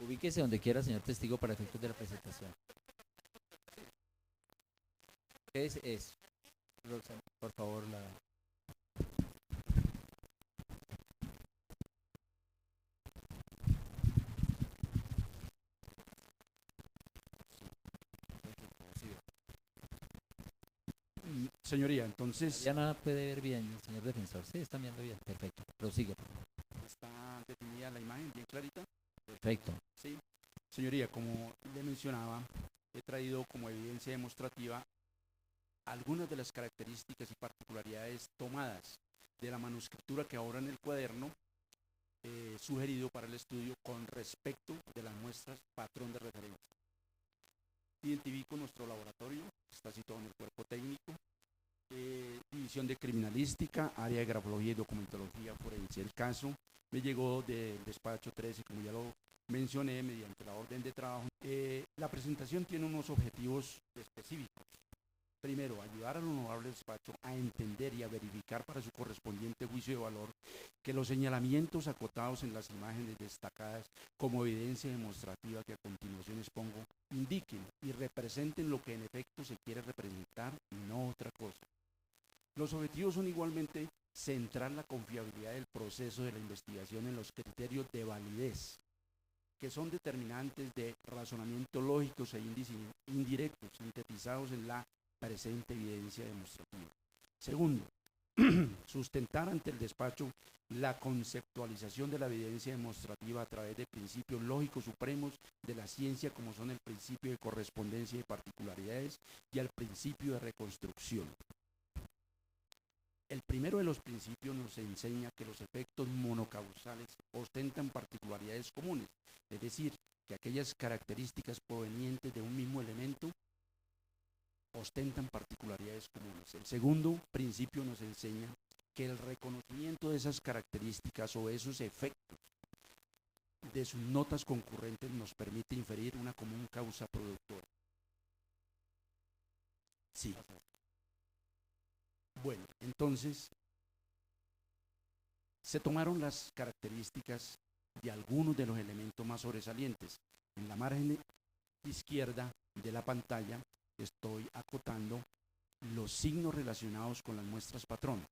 Ubíquese donde quiera, señor testigo, para efectos de la presentación. ¿Qué es eso? Roxana, por favor, la... Sí, Señoría, entonces ya nada puede ver bien, señor defensor. Sí, están viendo bien. Perfecto. Prosigue. está definida la imagen bien clarita. Perfecto. Sí. Señoría, como le mencionaba, he traído como evidencia demostrativa algunas de las características y particularidades tomadas de la manuscritura que ahora en el cuaderno sugerido para el estudio con respecto de las muestras patrón de referencia. Identifico nuestro laboratorio, está situado en el cuerpo técnico, división de criminalística, área de grafología y documentología forense. El caso me llegó del despacho 13, como ya lo mencioné, mediante la orden de trabajo. La presentación tiene unos objetivos específicos. Primero, ayudar al honorable despacho a entender y a verificar para su correspondiente juicio de valor que los señalamientos acotados en las imágenes destacadas como evidencia demostrativa que a continuación expongo indiquen y representen lo que en efecto se quiere representar y no otra cosa. Los objetivos son igualmente centrar la confiabilidad del proceso de la investigación en los criterios de validez, que son determinantes de razonamiento lógicos e indirectos sintetizados en la presente evidencia demostrativa. Segundo, sustentar ante el despacho la conceptualización de la evidencia demostrativa a través de principios lógicos supremos de la ciencia, como son el principio de correspondencia y particularidades y el principio de reconstrucción. El primero de los principios nos enseña que los efectos monocausales ostentan particularidades comunes, es decir, que aquellas características provenientes de un mismo elemento ostentan particularidades comunes. El segundo principio nos enseña que el reconocimiento de esas características o esos efectos de sus notas concurrentes nos permite inferir una común causa productora. Sí. Bueno, entonces se tomaron las características de algunos de los elementos más sobresalientes. En la margen izquierda de la pantalla estoy acotando los signos relacionados con las muestras patrón.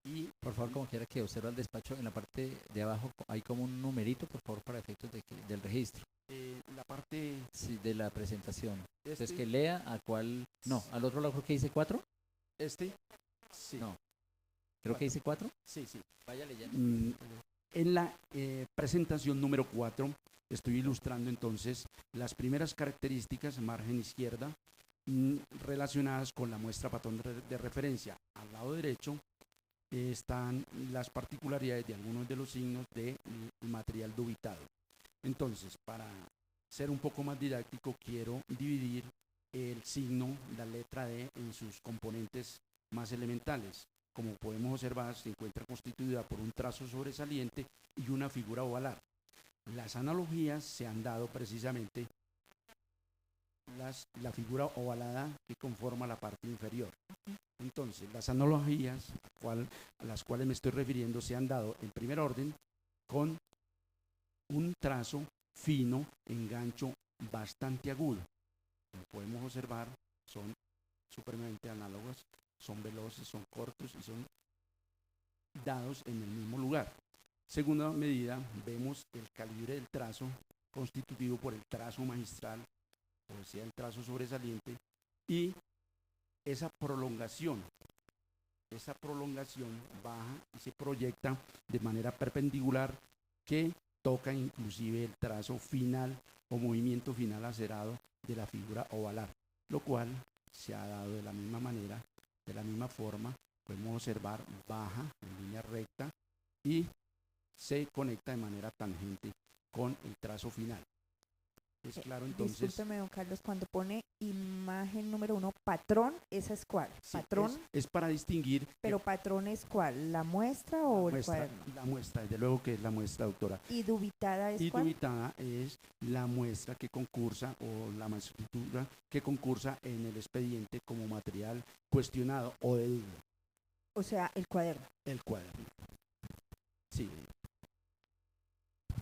Y por favor, como quiera que observe el despacho, en la parte de abajo hay como un numerito, por favor, para efectos del registro. La parte... Sí, de la presentación. Entonces que lea a cuál... No, al otro lado creo que dice 4. Sí. No. Creo que dice 4. Sí. Vaya leyendo. En la presentación número 4 estoy ilustrando entonces las primeras características, margen izquierda, relacionadas con la muestra patrón de referencia. Al lado derecho están las particularidades de algunos de los signos del material dubitado. Entonces, para ser un poco más didáctico, quiero dividir el signo, la letra D, en sus componentes más elementales. Como podemos observar, se encuentra constituida por un trazo sobresaliente y una figura ovalar. Las analogías se han dado precisamente la figura ovalada que conforma la parte inferior. Entonces, las analogías a las cuales me estoy refiriendo se han dado en primer orden con un trazo fino, engancho bastante agudo. Como podemos observar, son supremamente análogas, son veloces, son cortos y son dados en el mismo lugar. Segunda medida, vemos el calibre del trazo constituido por el trazo magistral, o sea, el trazo sobresaliente, y esa prolongación baja y se proyecta de manera perpendicular que toca inclusive el trazo final o movimiento final acerado de la figura ovalar, lo cual se ha dado de la misma manera, de la misma forma. Podemos observar baja en línea recta y se conecta de manera tangente con el trazo final. Es claro, entonces... Discúlpeme, don Carlos, cuando pone imagen número 1, patrón, ¿esa es cuál? Sí, ¿Patrón? es para distinguir... ¿Pero patrón es cuál? ¿La muestra o el cuaderno? La muestra, desde luego que es la muestra, doctora. ¿Y dubitada es cuál? Y dubitada es la muestra que concursa o la manuscritura que concursa en el expediente como material cuestionado o de duda. O sea, el cuaderno. El cuaderno. Sí.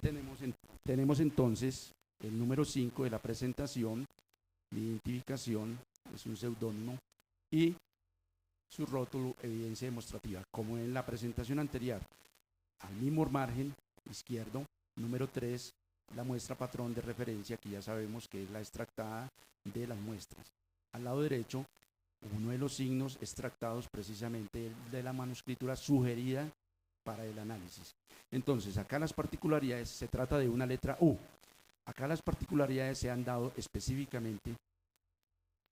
Tenemos entonces el número 5 de la presentación, la identificación, es un seudónimo, y su rótulo, evidencia demostrativa, como en la presentación anterior. Al mismo margen izquierdo, número 3, la muestra patrón de referencia, que ya sabemos que es la extractada de las muestras. Al lado derecho, uno de los signos extractados precisamente de la manuscritura sugerida para el análisis. Entonces, acá las particularidades, se trata de una letra U. Acá las particularidades se han dado específicamente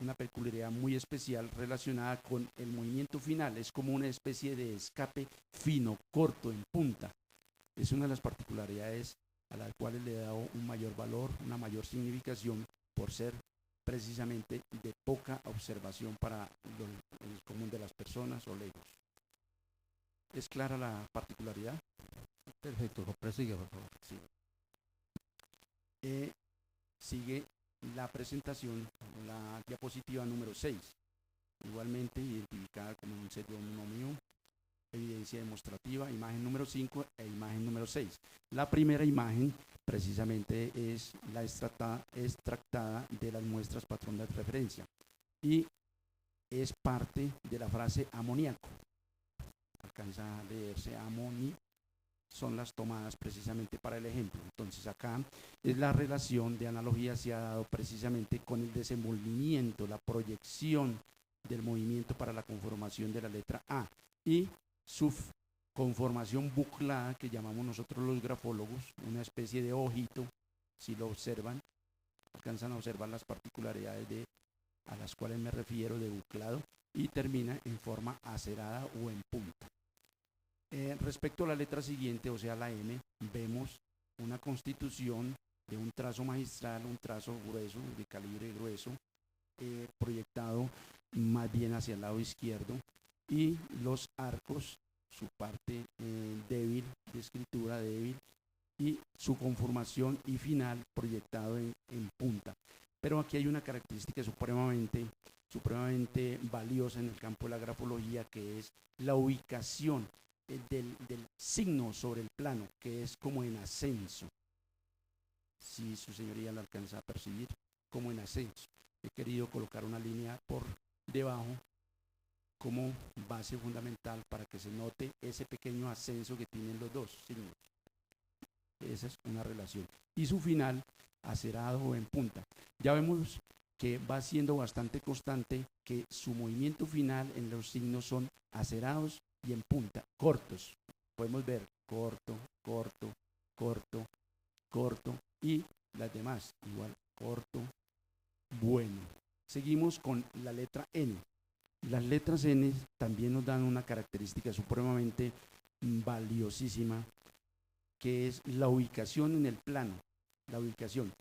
una peculiaridad muy especial relacionada con el movimiento final. Es como una especie de escape fino, corto, en punta. Es una de las particularidades a las cuales le he dado un mayor valor, una mayor significación, por ser precisamente de poca observación para el común de las personas o legos. ¿Es clara la particularidad? Perfecto, prosigue, por favor. Sí. Sigue la presentación, la diapositiva número 6, igualmente identificada como un seudónimo, evidencia demostrativa, imagen número 5 e imagen número 6. La primera imagen precisamente es la extractada de las muestras patrón de referencia y es parte de la frase amoníaco. Alcanza a leerse amoni, son las tomadas precisamente para el ejemplo. Entonces acá es la relación de analogía se ha dado precisamente con el desenvolvimiento, la proyección del movimiento para la conformación de la letra A y su conformación buclada que llamamos nosotros los grafólogos, una especie de ojito, si lo observan, alcanzan a observar las particularidades a las cuales me refiero de buclado y termina en forma acerada o en punta. Respecto a la letra siguiente, o sea la M, vemos una constitución de un trazo magistral, un trazo grueso, de calibre grueso, proyectado más bien hacia el lado izquierdo, y los arcos, su parte débil, de escritura débil, y su conformación y final proyectado en punta. Pero aquí hay una característica supremamente valiosa en el campo de la grafología, que es la ubicación del signo sobre el plano, que es como en ascenso. Si su señoría lo alcanza a percibir, como en ascenso. He querido colocar una línea por debajo como base fundamental para que se note ese pequeño ascenso que tienen los dos signos. Esa es una relación. Y su final, acerado o en punta. Ya vemos que va siendo bastante constante que su movimiento final en los signos son acerados y en punta, cortos. Podemos ver corto, corto, corto, corto y las demás igual, corto, bueno. Seguimos con la letra N. Las letras N también nos dan una característica supremamente valiosísima, que es la ubicación en el plano, la ubicación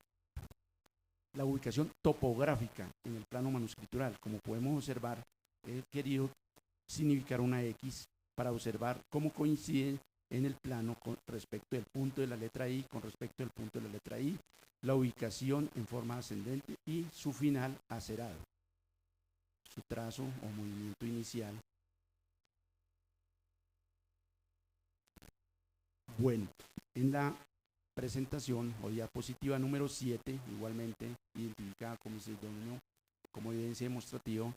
topográfica en el plano manuscritural. Como podemos observar, he querido significar una X para observar cómo coinciden en el plano con respecto del punto de la letra I, con respecto del punto de la letra I, la ubicación en forma ascendente y su final acerado, su trazo o movimiento inicial. Bueno, en la presentación o diapositiva número 7, igualmente identificada como seudónimo, como evidencia demostrativa,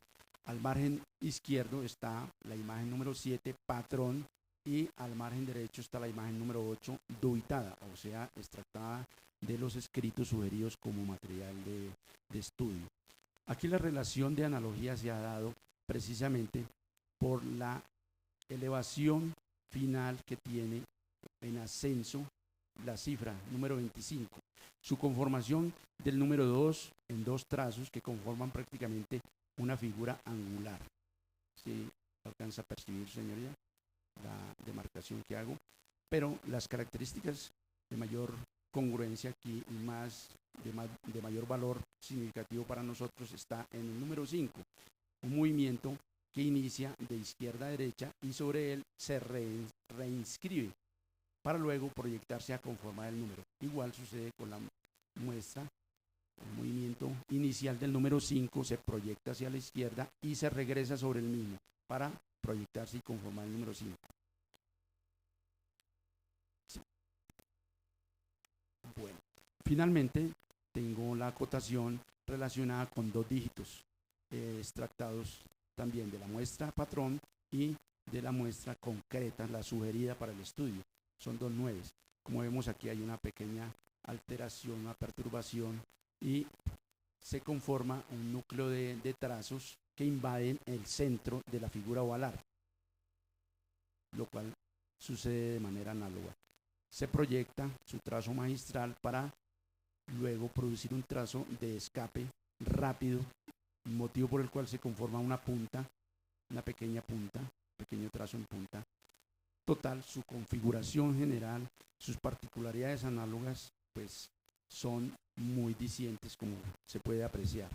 al margen izquierdo está la imagen número 7, patrón, y al margen derecho está la imagen número 8, dubitada, o sea, extractada de los escritos sugeridos como material de estudio. Aquí la relación de analogía se ha dado precisamente por la elevación final que tiene en ascenso la cifra número 25. Su conformación del número 2 en dos trazos que conforman prácticamente una figura angular. ¿Sí alcanza a percibir, señoría, la demarcación que hago? Pero las características de mayor congruencia aquí y de mayor valor significativo para nosotros está en el número 5, un movimiento que inicia de izquierda a derecha y sobre él se reinscribe para luego proyectarse a conformar el número. Igual sucede con la muestra. El movimiento inicial del número 5 se proyecta hacia la izquierda y se regresa sobre el mismo para proyectarse y conformar el número 5. Sí. Finalmente, tengo la acotación relacionada con 2 dígitos, extractados también de la muestra patrón y de la muestra concreta, la sugerida para el estudio. Son 2 nueves. Como vemos aquí hay una pequeña alteración, una perturbación y se conforma un núcleo de trazos que invaden el centro de la figura ovalar, lo cual sucede de manera análoga. Se proyecta su trazo magistral para luego producir un trazo de escape rápido, motivo por el cual se conforma una punta, una pequeña punta, pequeño trazo en punta. Total, su configuración general, sus particularidades análogas, pues son muy discientes, como se puede apreciar.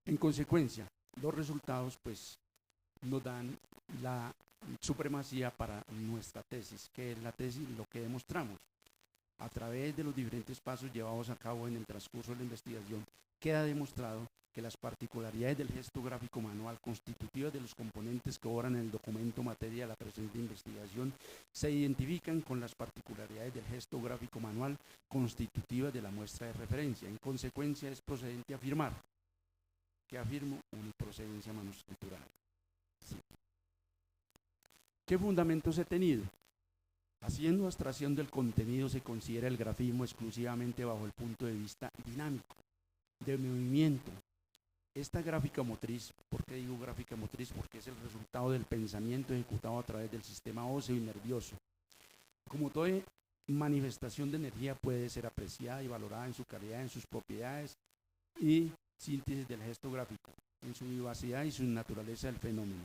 En consecuencia, los resultados pues nos dan la supremacía para nuestra tesis, que es la tesis, lo que demostramos. A través de los diferentes pasos llevados a cabo en el transcurso de la investigación, queda demostrado que las particularidades del gesto gráfico manual constitutivas de los componentes que obran en el documento materia de la presente investigación se identifican con las particularidades del gesto gráfico manual constitutivas de la muestra de referencia. En consecuencia, es procedente afirmar que afirmo uniprocedencia manuscritural. Sí. ¿Qué fundamentos he tenido? Haciendo abstracción del contenido, se considera el grafismo exclusivamente bajo el punto de vista dinámico, de movimiento. Esta gráfica motriz, ¿por qué digo gráfica motriz? Porque es el resultado del pensamiento ejecutado a través del sistema óseo y nervioso. Como toda manifestación de energía puede ser apreciada y valorada en su calidad, en sus propiedades y síntesis del gesto gráfico, en su vivacidad y su naturaleza del fenómeno.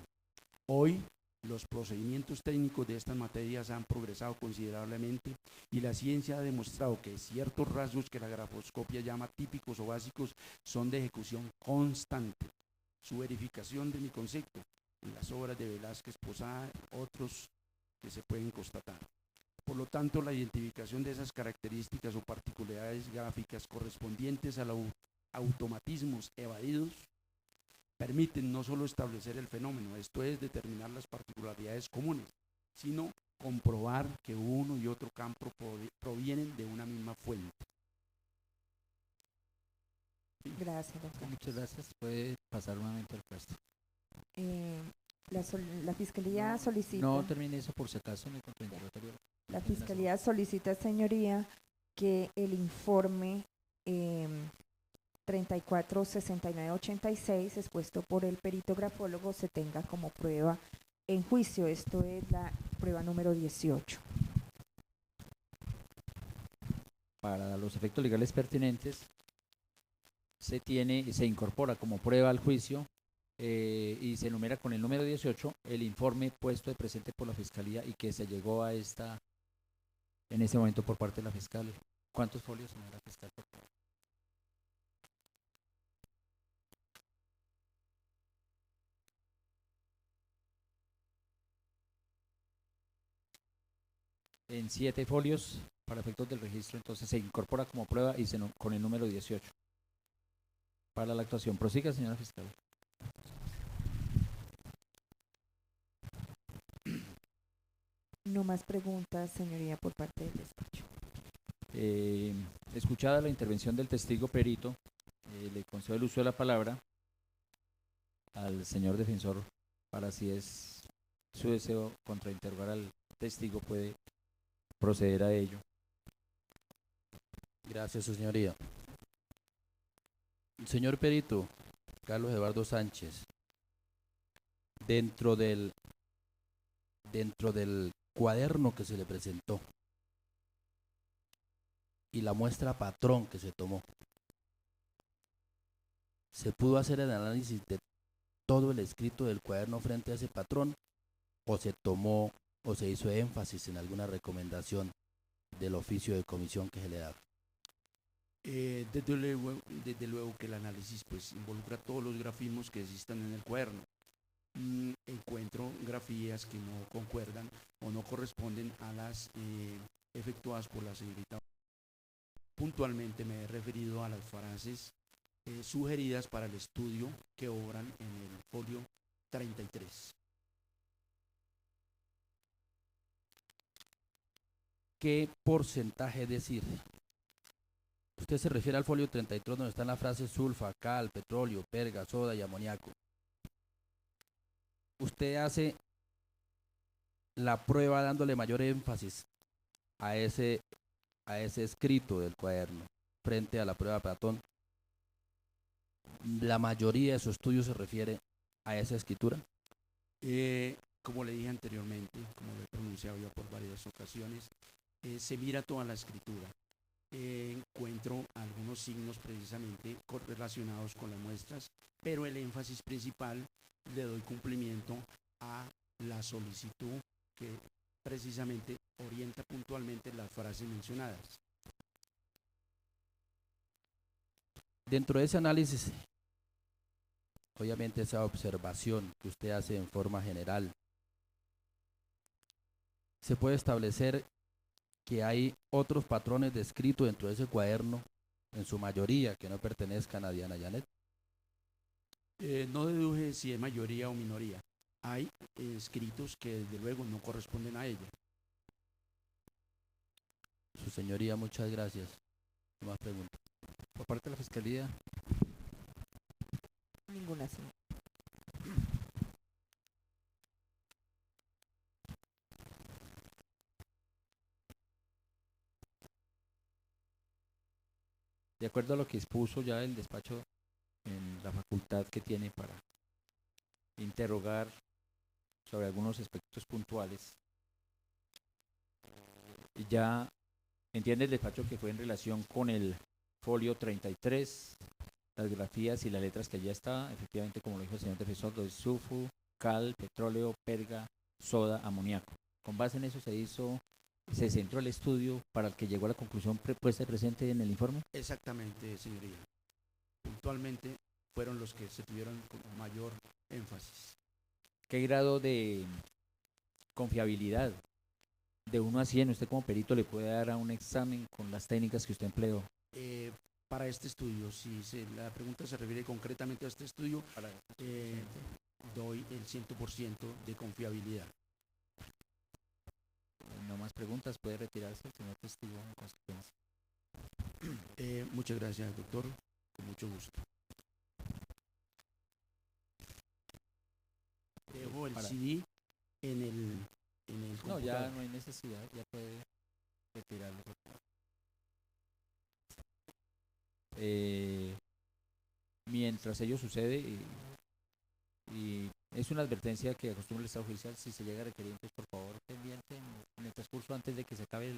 Hoy, los procedimientos técnicos de estas materias han progresado considerablemente y la ciencia ha demostrado que ciertos rasgos que la grafoscopia llama típicos o básicos son de ejecución constante. Su verificación de mi concepto en las obras de Velázquez, Posada, otros que se pueden constatar. Por lo tanto, la identificación de esas características o particularidades gráficas correspondientes a los automatismos evadidos permiten no solo establecer el fenómeno, esto es, determinar las particularidades comunes, sino comprobar que uno y otro campo provienen de una misma fuente. Gracias, doctor. Muchas gracias. Puede pasar nuevamente al puesto. La Fiscalía solicita... No termine eso por si acaso en el contrainterrogatorio. La Fiscalía solicita, señoría, que el informe 346986 expuesto por el perito grafólogo se tenga como prueba en juicio. Esto es la prueba número 18. Para los efectos legales pertinentes, se incorpora como prueba al juicio y se enumera con el número 18 el informe puesto de presente por la Fiscalía y que se llegó a en este momento por parte de la fiscal. ¿Cuántos folios, señora fiscal, por favor? En 7 folios para efectos del registro, entonces se incorpora como prueba y con el número 18 para la actuación. Prosiga, señora fiscal. No más preguntas, señoría, por parte del despacho. Escuchada la intervención del testigo perito, le concedo el uso de la palabra al señor defensor para, si es su deseo, contrainterrogar al testigo, puede proceder a ello. Gracias, su señoría. Señor perito, Carlos Eduardo Sánchez, dentro del cuaderno que se le presentó y la muestra patrón que se tomó, ¿se pudo hacer el análisis de todo el escrito del cuaderno frente a ese patrón o se tomó o se hizo énfasis en alguna recomendación del oficio de comisión que se le da? Desde luego que el análisis pues involucra todos los grafismos que existan en el cuaderno. Encuentro grafías que no concuerdan o no corresponden a las efectuadas por la señorita. Puntualmente me he referido a las frases sugeridas para el estudio que obran en el folio 33. ¿Qué porcentaje, es decir, Usted se refiere al folio 33 donde están las frases sulfa, cal, petróleo, perga, soda y amoníaco. Usted hace la prueba dándole mayor énfasis a ese escrito del cuaderno frente a la prueba de Platón. La mayoría de su estudio se refiere a esa escritura. Como le dije anteriormente, como lo he pronunciado ya por varias ocasiones, se mira toda la escritura. Encuentro algunos signos precisamente relacionados con las muestras, pero el énfasis principal le doy cumplimiento a la solicitud que precisamente orienta puntualmente las frases mencionadas. Dentro de ese análisis, obviamente esa observación que usted hace en forma general, se puede establecer que hay otros patrones descritos dentro de ese cuaderno, en su mayoría, que no pertenezcan a Diana Janet. No deduje si es mayoría o minoría. Hay escritos que desde luego no corresponden a ella. Su señoría, muchas gracias. ¿Qué más preguntas? Por parte de la Fiscalía, Ninguna, señor. de acuerdo a lo que expuso ya el despacho en la facultad que tiene para interrogar sobre algunos aspectos puntuales, ya entiende el despacho que fue en relación con el folio 33, las grafías y las letras que ya está, efectivamente, como lo dijo el señor defensor, lo de sulfuro, cal, petróleo, perga, soda, amoníaco. Con base en eso se centró el estudio para el que llegó a la conclusión puesta presente en el informe. Exactamente, señoría. Puntualmente fueron los que se tuvieron con mayor énfasis. ¿Qué grado de confiabilidad de 1 a 100 usted como perito le puede dar a un examen con las técnicas que usted empleó? Para este estudio, si la pregunta se refiere concretamente a este estudio, doy el 100% de confiabilidad. No más preguntas, puede retirarse el señor testigo en consecuencia. Muchas gracias, doctor. Con mucho gusto. Dejo el CD en el No, computador. ya no hay necesidad, ya puede retirarlo. Mientras ello sucede, y es una advertencia que acostumbra el Estado Judicial, si se llega a requerir, pues por favor pendiente en el transcurso antes de que se acabe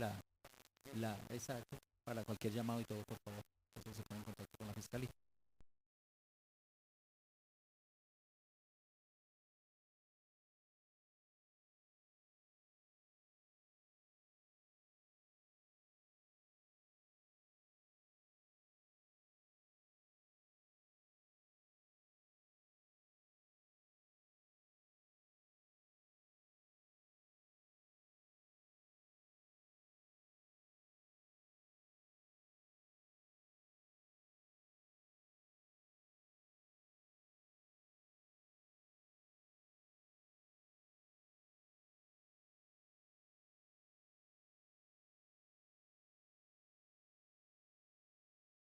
exacto, para cualquier llamado y todo, por favor, entonces se pone en contacto con la Fiscalía.